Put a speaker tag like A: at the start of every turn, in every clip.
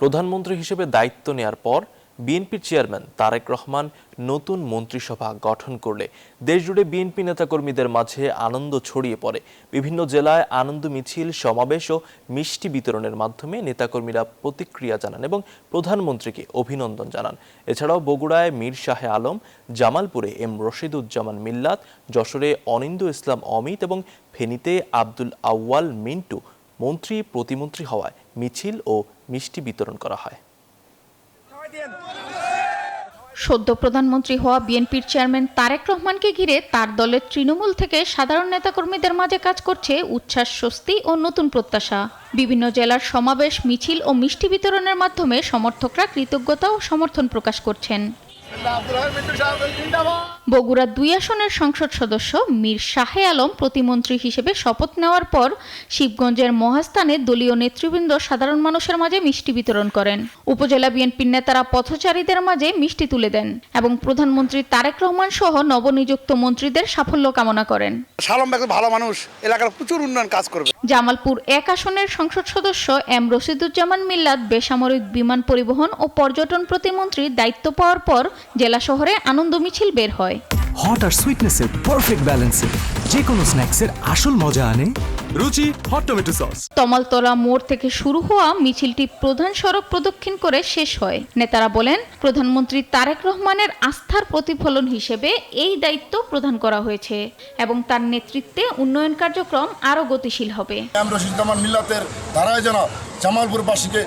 A: প্রধানমন্ত্রী হিসেবে দায়িত্ব নেয়ার পর বিএনপির চেয়ারম্যান তারেক রহমান নতুন মন্ত্রিসভা গঠন করলে দেশজুড়ে বিএনপি নেতাকর্মীদের মাঝে আনন্দ ছড়িয়ে পড়ে। বিভিন্ন জেলায় আনন্দ মিছিল, সমাবেশ ও মিষ্টি বিতরণের মাধ্যমে নেতাকর্মীরা প্রতিক্রিয়া জানান এবং প্রধানমন্ত্রীকে অভিনন্দন জানান। এছাড়াও বগুড়ায় মীর শাহে আলম, জামালপুরে এম রশিদুজ্জামান মিল্লাত, যশোরে অনিন্দ্য ইসলাম অমিত এবং ফেনীতে আব্দুল আউয়াল মিন্টু মন্ত্রী প্রতিমন্ত্রী হওয়ায় মিছিল ও মিষ্টি বিতরণ করা হয়।
B: সদ্য প্রধানমন্ত্রী হওয়া বিএনপির চেয়ারম্যান তারেক রহমানকে ঘিরে তার দলের তৃণমূল থেকে সাধারণ নেতাকর্মীদের মাঝে কাজ করছে উচ্ছ্বাস, স্বস্তি ও নতুন প্রত্যাশা। বিভিন্ন জেলার সমাবেশ, মিছিল ও মিষ্টি বিতরণের মাধ্যমে সমর্থকরা কৃতজ্ঞতা ও সমর্থন প্রকাশ করছেন। বগুড়া 2 আসনের সংসদ সদস্য মীর শাহে আলম প্রতিমন্ত্রী হিসেবে শপথ নেওয়ার পর শিবগঞ্জের মহাস্থানে দলীয় নেতৃবৃন্দ সাধারণ মানুষের মাঝে মিষ্টি বিতরণ করেন। উপজেলা বিএনপির নেতারা পথচারীদের মাঝে মিষ্টি তুলে দেন এবং প্রধানমন্ত্রী তারেক রহমান সহ নবনিযুক্ত মন্ত্রীদের সাফল্য কামনা করেন।
C: ভালো মানুষ, এলাকার প্রচুর উন্নয়ন কাজ করবে।
B: জামালপুর 1 আসনের সংসদ সদস্য এম রশিদুজ্জামান মিল্লাত বেসামরিক বিমান পরিবহন ও পর্যটন প্রতিমন্ত্রীর দায়িত্ব পাওয়ার পর জেলা শহরে আনন্দ মিছিল বের হয়।
D: হট আর সুইটনেসের পারফেক্ট ব্যালেন্সে যে কোনো স্ন্যাক্সের আসল মজা আনে রুচি হট টমেটো সস।
B: তমালতলা মোড় থেকে শুরু হওয়া মিছিলটি প্রধান সড়ক প্রদক্ষিণ করে শেষ হয়। নেতারা বলেন, প্রধানমন্ত্রী তারেক রহমানের আস্থার প্রতিফলন হিসেবে এই দায়িত্ব প্রদান করা হয়েছে এবং তার নেতৃত্বে উন্নয়ন কার্যক্রম আরও গতিশীল হবে।
C: মিল্লাতের ধারায় যেন জামালপুরবাসীকে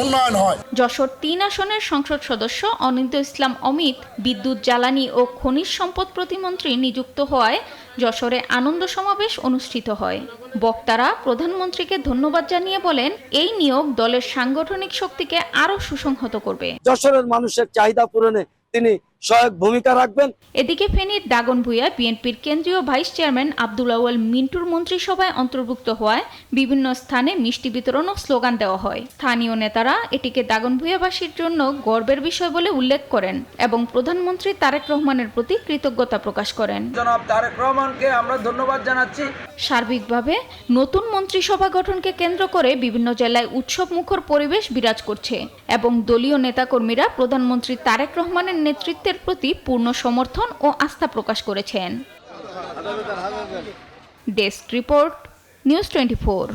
C: উন্নয়ন হয়।
B: যশোর 3 আসনের সংসদ সদস্য অনিন্দ্য ইসলাম অমিত বিদ্যুৎ, জ্বালানি ও খনিজ সম্পদ প্রতিমন্ত্রী নিযুক্ত হওয়ায় যশোরে আনন্দ সমাবেশ অনুষ্ঠিত হয়। বক্তারা প্রধানমন্ত্রীকে ধন্যবাদ জানিয়ে বলেন, এই নিয়োগ দলের সাংগঠনিক শক্তিকে আরও সুসংহত করবে।
E: যশোরের মানুষের চাহিদা পূরণে তিনি সহায়ক ভূমিকা রাখবেন।
B: এদিকে ফেনীর দাগনভূঞা বিএনপির কেন্দ্রীয় ভাইস চেয়ারম্যান আব্দুল আউয়াল মিন্টুর মন্ত্রিসভায় অন্তর্ভুক্ত হওয়ায় বিভিন্ন স্থানে মিষ্টি বিতরণ ও স্লোগান দেওয়া হয়। স্থানীয় নেতারা এটিকে দাগনভূঞাবাসীর জন্য গর্বের বিষয় বলে উল্লেখ করেন এবং প্রধানমন্ত্রী তারেক রহমানের প্রতি কৃতজ্ঞতা প্রকাশ করেন।
F: জনাব তারেক রহমানকে আমরা ধন্যবাদ জানাচ্ছি।
B: সার্বিকভাবে নতুন মন্ত্রিসভা গঠনকে কেন্দ্র করে বিভিন্ন জেলায় উৎসব মুখর পরিবেশ বিরাজ করছে এবং দলীয় নেতাকর্মীরা প্রধানমন্ত্রী তারেক রহমানের নেতৃত্বের প্রতি পূর্ণ সমর্থন ও আস্থা প্রকাশ করেছেন। Desk report, news 24।